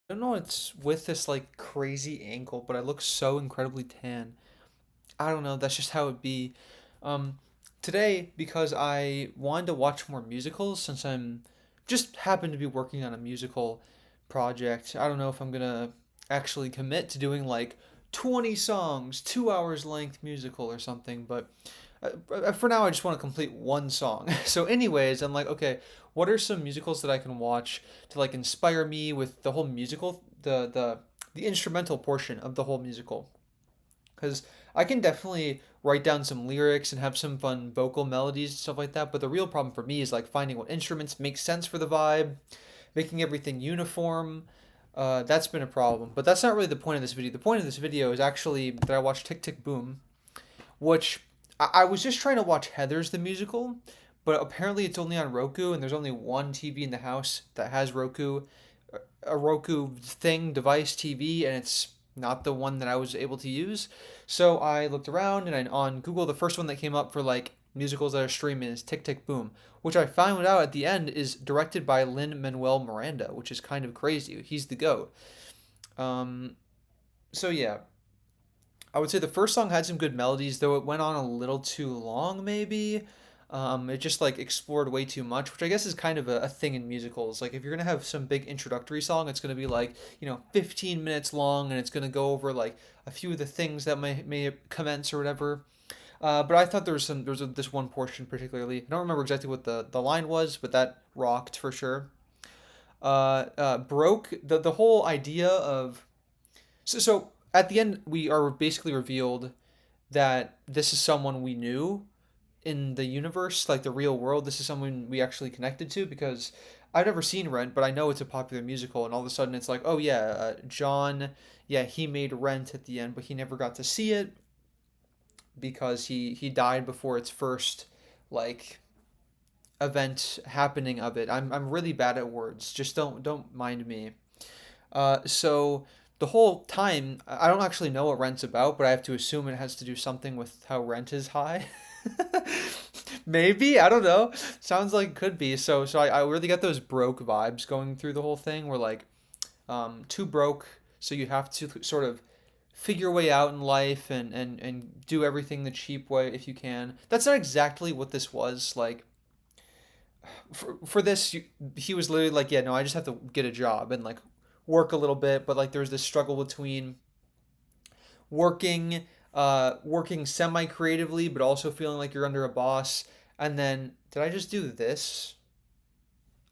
I don't know it's with this like crazy ankle, but I look so incredibly tan. I don't know, that's just how it be. Um, Today, because I wanted to watch more musicals, since I'm just happen to be working on a musical project. I don't know if I'm gonna actually commit to doing like 20 songs, 2 hours length musical or something, but for now I just want to complete one song. So, anyways, I'm like, okay, what are some musicals that I can watch to like inspire me with the whole musical, the instrumental portion of the whole musical? Because I can definitely write down some lyrics and have some fun vocal melodies and stuff like that. But the real problem for me is like finding what instruments make sense for the vibe, making everything uniform. That's been a problem. But that's not really the point of this video. The point of this video is actually that I watched Tick Tick Boom, which I was just trying to watch Heathers the musical, but apparently it's only on Roku, and there's only one TV in the house that has Roku, a Roku thing, device TV, and it's not the one that I was able to use. So I looked around, and on Google, the first one that came up for like musicals that are streaming is Tick Tick Boom, which I found out at the end is directed by Lin-Manuel Miranda, which is kind of crazy. He's the GOAT. Um, so yeah, I would say the first song had some good melodies, though it went on a little too long, maybe. It just like explored way too much, which I guess is kind of a thing in musicals. Like if you're gonna have some big introductory song, it's gonna be like 15 minutes long, and it's gonna go over like a few of the things that may commence or whatever. But I thought this one portion particularly. I don't remember exactly what the line was, but that rocked for sure. Broke the whole idea of so at the end we are basically revealed that this is someone we knew in the universe, like the real world. This is someone we actually connected to because I've never seen Rent, but I know it's a popular musical, and all of a sudden it's like, oh yeah, John, yeah, he made Rent at the end, but he never got to see it because he died before its first like event happening of it. I'm really bad at words. Just don't mind me. So the whole time, I don't actually know what Rent's about, but I have to assume it has to do something with how rent is high. Maybe, I don't know. Sounds like it could be. So I really got those broke vibes going through the whole thing. We're like too broke, so you have to sort of figure your way out in life and do everything the cheap way if you can. That's not exactly what this was. Like for this, he was literally like, yeah, no, I just have to get a job and like work a little bit, but like there's this struggle between working semi creatively, but also feeling like you're under a boss. And then, did I just do this?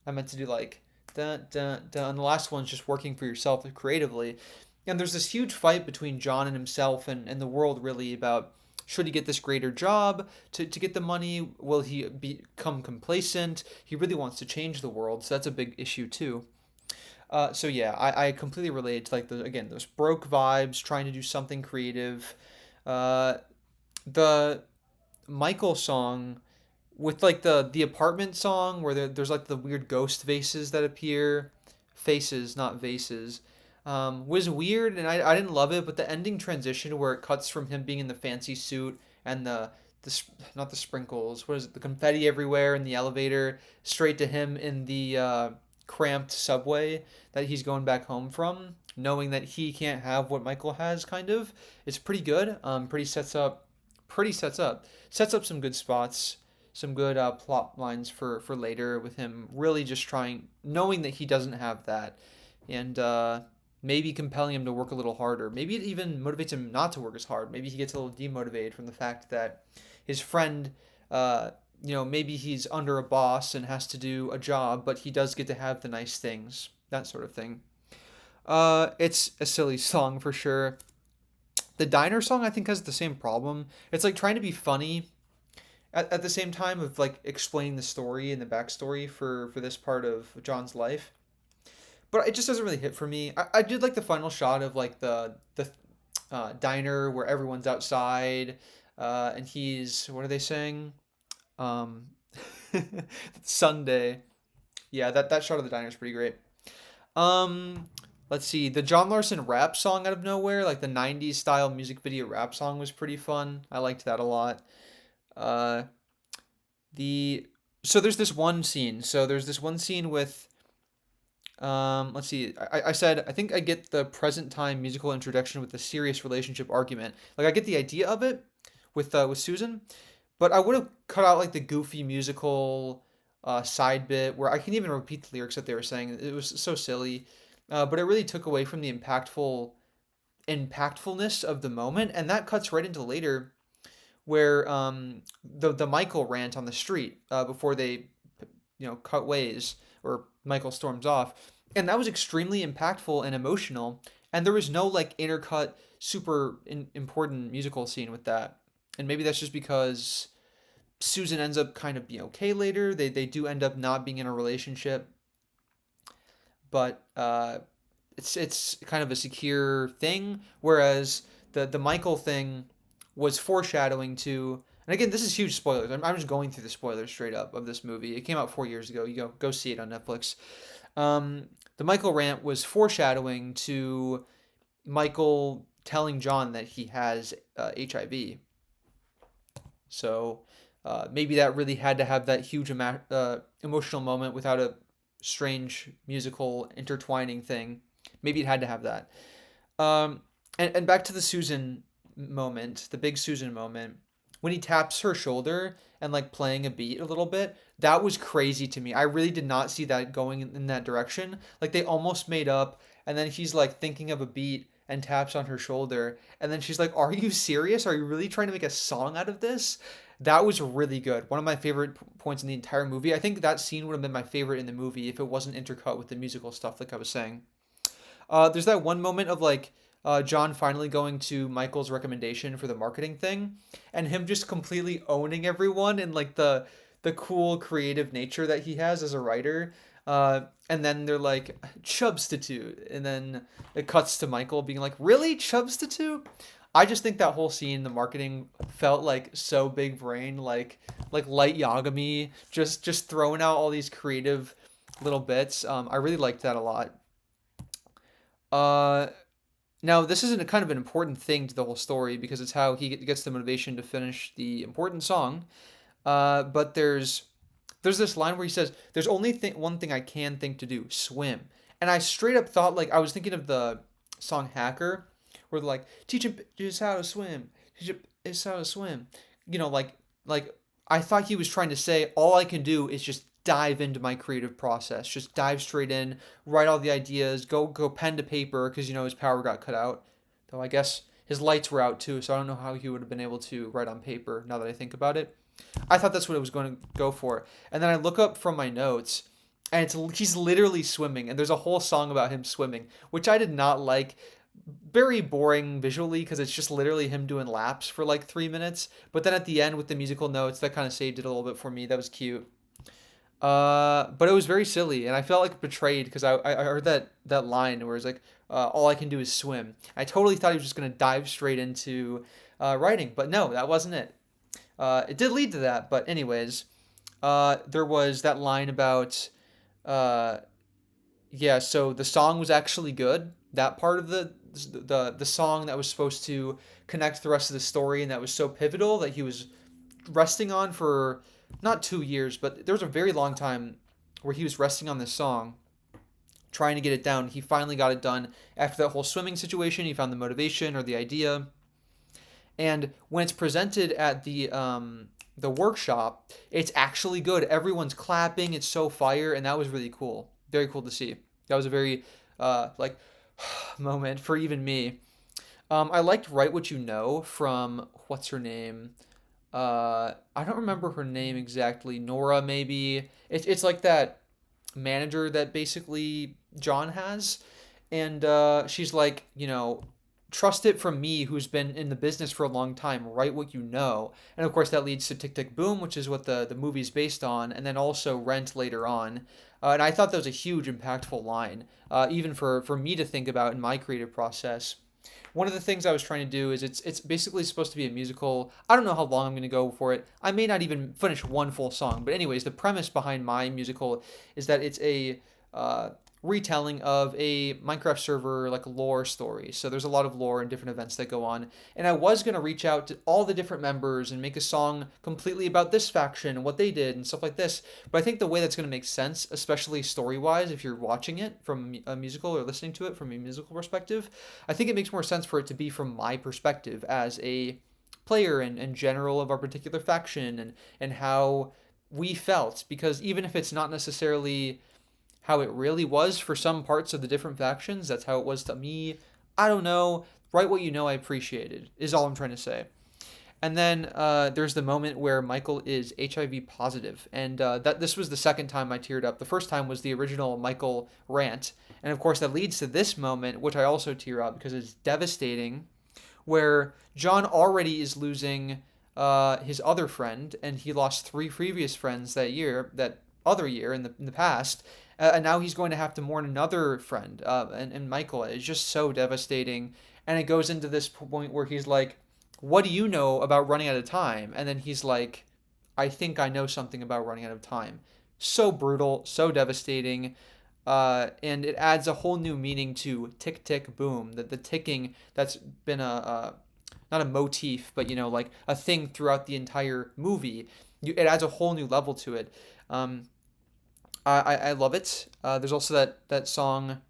I meant to do like dun dun dun. And the last one's just working for yourself creatively. And there's this huge fight between John and himself and the world really about should he get this greater job to get the money? Will he become complacent? He really wants to change the world, so that's a big issue too. So yeah, I completely relate to like again those broke vibes, trying to do something creative. Uh, the Michael song with like the apartment song where there's like the weird ghost vases that appear, faces not vases, was weird and I didn't love it. But the ending transition where it cuts from him being in the fancy suit and not the sprinkles, what is it, the confetti everywhere in the elevator, straight to him in the cramped subway that he's going back home from, knowing that he can't have what Michael has, kind of. It's pretty good. Sets up some good spots, some good plot lines for later with him really just trying, knowing that he doesn't have that, and maybe compelling him to work a little harder. Maybe it even motivates him not to work as hard. Maybe he gets a little demotivated from the fact that his friend, uh, maybe he's under a boss and has to do a job, but he does get to have the nice things, that sort of thing. It's a silly song for sure. The diner song I think has the same problem. It's like trying to be funny at the same time of like explaining the story and the backstory for this part of John's life. But it just doesn't really hit for me. I did like the final shot of like the diner where everyone's outside, and he's what are they saying? Um, Sunday. Yeah, that shot of the diner is pretty great. Um, let's see. The John Larson rap song out of nowhere, like the '90s style music video rap song, was pretty fun. I liked that a lot. Uh, the so there's this one scene. So there's this one scene with Let's see. I said I think I get the present time musical introduction with the serious relationship argument. Like I get the idea of it with Susan, but I would have cut out like the goofy musical side bit where I can even repeat the lyrics that they were saying. It was so silly, but it really took away from the impactfulness of the moment, and that cuts right into later where the Michael rant on the street before they cut ways or Michael storms off, and that was extremely impactful and emotional. And there was no like intercut super important musical scene with that. And maybe that's just because Susan ends up kind of being okay later. They do end up not being in a relationship, but it's kind of a secure thing. Whereas the Michael thing was foreshadowing to. And again, this is huge spoilers. I'm just going through the spoilers straight up of this movie. It came out 4 years ago. You go see it on Netflix. The Michael rant was foreshadowing to Michael telling John that he has HIV. So maybe that really had to have that huge emotional moment without a strange musical intertwining thing. Maybe it had to have that. And back to the Susan moment, the big Susan moment, when he taps her shoulder and like playing a beat a little bit, that was crazy to me. I really did not see that going in that direction. Like they almost made up, and then he's like thinking of a beat and taps on her shoulder, and then she's like, "Are you serious? Are you really trying to make a song out of this?" That was really good. One of my favorite points in the entire movie. I think that scene would have been my favorite in the movie if it wasn't intercut with the musical stuff, like I was saying. There's that one moment of like John finally going to Michael's recommendation for the marketing thing, and him just completely owning everyone and like the cool creative nature that he has as a writer. And then they're like Chubstitute, and then it cuts to Michael being like, "Really, Chubstitute?" I just think that whole scene, the marketing felt like so big brain, like Light Yagami, just throwing out all these creative little bits. I really liked that a lot. Uh, Now, this isn't a kind of an important thing to the whole story because it's how he gets the motivation to finish the important song. But there's this line where he says, "There's only one thing I can think to do: swim." And I straight up thought like I was thinking of the song "Hacker," where they're like, "Teach him just how to swim. Teach him just how to swim." You know, like I thought he was trying to say, all I can do is just dive into my creative process, just dive straight in, write all the ideas, go pen to paper because his power got cut out. Though I guess his lights were out too, so I don't know how he would have been able to write on paper now that I think about it. I thought that's what it was going to go for. And then I look up from my notes and he's literally swimming and there's a whole song about him swimming, which I did not like. Very boring visually because it's just literally him doing laps for like 3 minutes. But then at the end with the musical notes, that kind of saved it a little bit for me. That was cute. But it was very silly, and I felt like betrayed because I heard that line where it's like, "All I can do is swim." I totally thought he was just gonna dive straight into writing, but no, that wasn't it. It did lead to that, but anyways, there was that line about, uh, yeah. So the song was actually good. That part of the song that was supposed to connect the rest of the story and that was so pivotal that he was resting on for not 2 years, but there was a very long time where he was resting on this song, trying to get it down. He finally got it done after that whole swimming situation. He found the motivation or the idea, and when it's presented at the workshop, it's actually good. Everyone's clapping. It's so fire, and that was really cool. Very cool to see. That was a very like moment for even me. I liked "Write What You Know" from what's her name? I don't remember her name exactly. Nora, maybe. It's like that manager that basically John has, and she's like, trust it from me, who's been in the business for a long time. Write what you know, and of course that leads to Tick Tick Boom, which is what the movie's based on, and then also Rent later on. And I thought that was a huge, impactful line, even for me to think about in my creative process. One of the things I was trying to do is it's basically supposed to be a musical. I don't know how long I'm going to go for it. I may not even finish one full song. But anyways, the premise behind my musical is that it's a retelling of a Minecraft server like lore story. So there's a lot of lore and different events that go on. And I was going to reach out to all the different members and make a song completely about this faction and what they did and stuff like this. But I think the way that's going to make sense, especially story-wise, if you're watching it from a musical or listening to it from a musical perspective, I think it makes more sense for it to be from my perspective as a player and general of our particular faction and how we felt. Because even if it's not necessarily how it really was for some parts of the different factions, that's how it was to me. I don't know. Write what you know I appreciated, is all I'm trying to say. And then there's the moment where Michael is HIV positive, and that this was the second time I teared up. The first time was the original Michael rant, and of course that leads to this moment, which I also tear up because it's devastating, where John already is losing his other friend, and he lost three previous friends that other year in the past, and now he's going to have to mourn another friend. And Michael is just so devastating, and it goes into this point where he's like, "What do you know about running out of time?" And then he's like, "I think I know something about running out of time." So brutal, so devastating. And it adds a whole new meaning to tick tick boom. That the ticking that's been a not a motif, but like a thing throughout the entire movie. It adds a whole new level to it. I love it. There's also that song,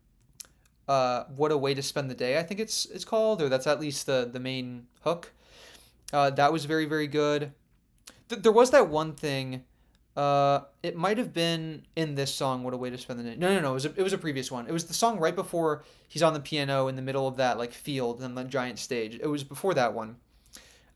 "What a Way to Spend the Day," I think it's called, or that's at least the main hook. That was very very good. There was that one thing. It might have been in this song, "What a Way to Spend the Day." No, no, no. It was a previous one. It was the song right before he's on the piano in the middle of that like field and the giant stage. It was before that one.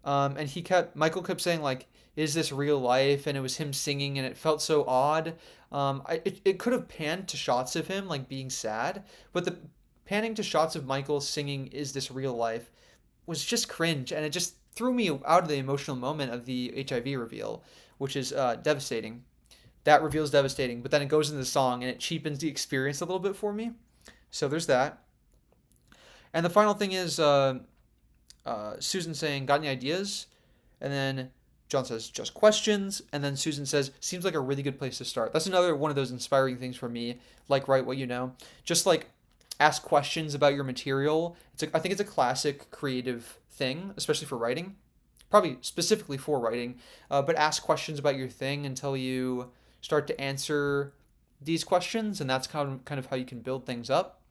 And Michael kept saying like, "Is this real life?" And it was him singing, and it felt so odd. It could have panned to shots of him like being sad, but the panning to shots of Michael singing, "Is this real life?" was just cringe, and it just threw me out of the emotional moment of the HIV reveal, which is devastating. That reveal is devastating, but then it goes into the song and it cheapens the experience a little bit for me. So there's that. And the final thing is Susan saying, "Got any ideas?" And then John says, "Just questions." And then Susan says, "Seems like a really good place to start." That's another one of those inspiring things for me, like write what you know. Just like ask questions about your material. I think it's a classic creative thing, especially for writing. Probably specifically for writing, but ask questions about your thing until you start to answer these questions, and that's kind of how you can build things up.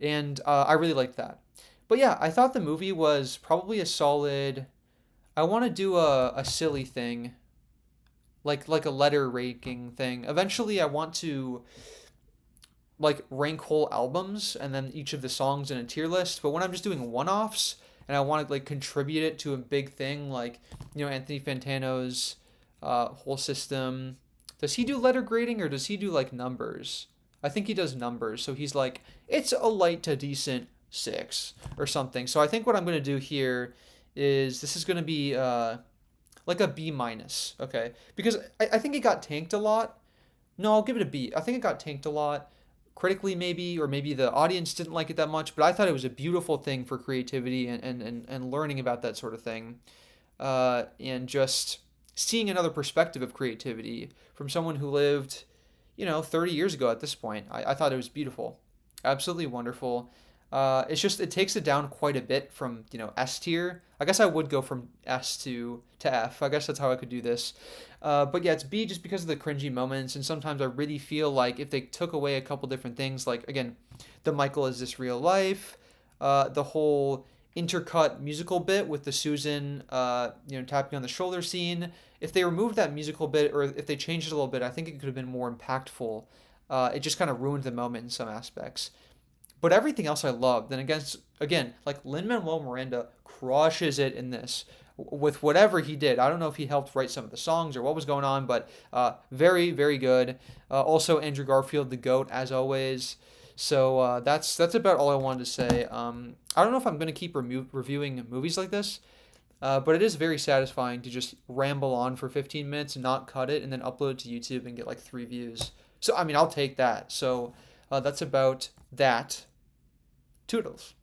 And I really liked that. But yeah, I thought the movie was probably a solid. I want to do a silly thing, like a letter ranking thing. Eventually, I want to like rank whole albums and then each of the songs in a tier list. But when I'm just doing one-offs and I want to like contribute it to a big thing, like Anthony Fantano's whole system. Does he do letter grading or does he do like numbers? I think he does numbers. So he's like, it's a light to decent 6 or something. So I think what I'm going to do here is this is going to be like a B minus, okay? Because I think it got tanked a lot. No, I'll give it a B. I think it got tanked a lot critically maybe, or maybe the audience didn't like it that much, but I thought it was a beautiful thing for creativity and learning about that sort of thing. And just seeing another perspective of creativity from someone who lived, 30 years ago at this point. I thought it was beautiful. Absolutely wonderful. It's just it takes it down quite a bit from S tier. I guess I would go from S to F. I guess that's how I could do this. But yeah, it's B just because of the cringy moments, and sometimes I really feel like if they took away a couple different things, like again, the Michael is this real life, the whole intercut musical bit with the Susan, tapping on the shoulder scene. If they removed that musical bit, or if they changed it a little bit, I think it could have been more impactful. It just kind of ruined the moment in some aspects. But everything else I loved. Then again, like Lin-Manuel Miranda crushes it in this with whatever he did. I don't know if he helped write some of the songs or what was going on, but very, very good. Also, Andrew Garfield, the GOAT, as always. So that's about all I wanted to say. I don't know if I'm going to keep reviewing movies like this, but it is very satisfying to just ramble on for 15 minutes and not cut it and then upload it to YouTube and get like 3 views. So, I mean, I'll take that. So that's about that. Toodles.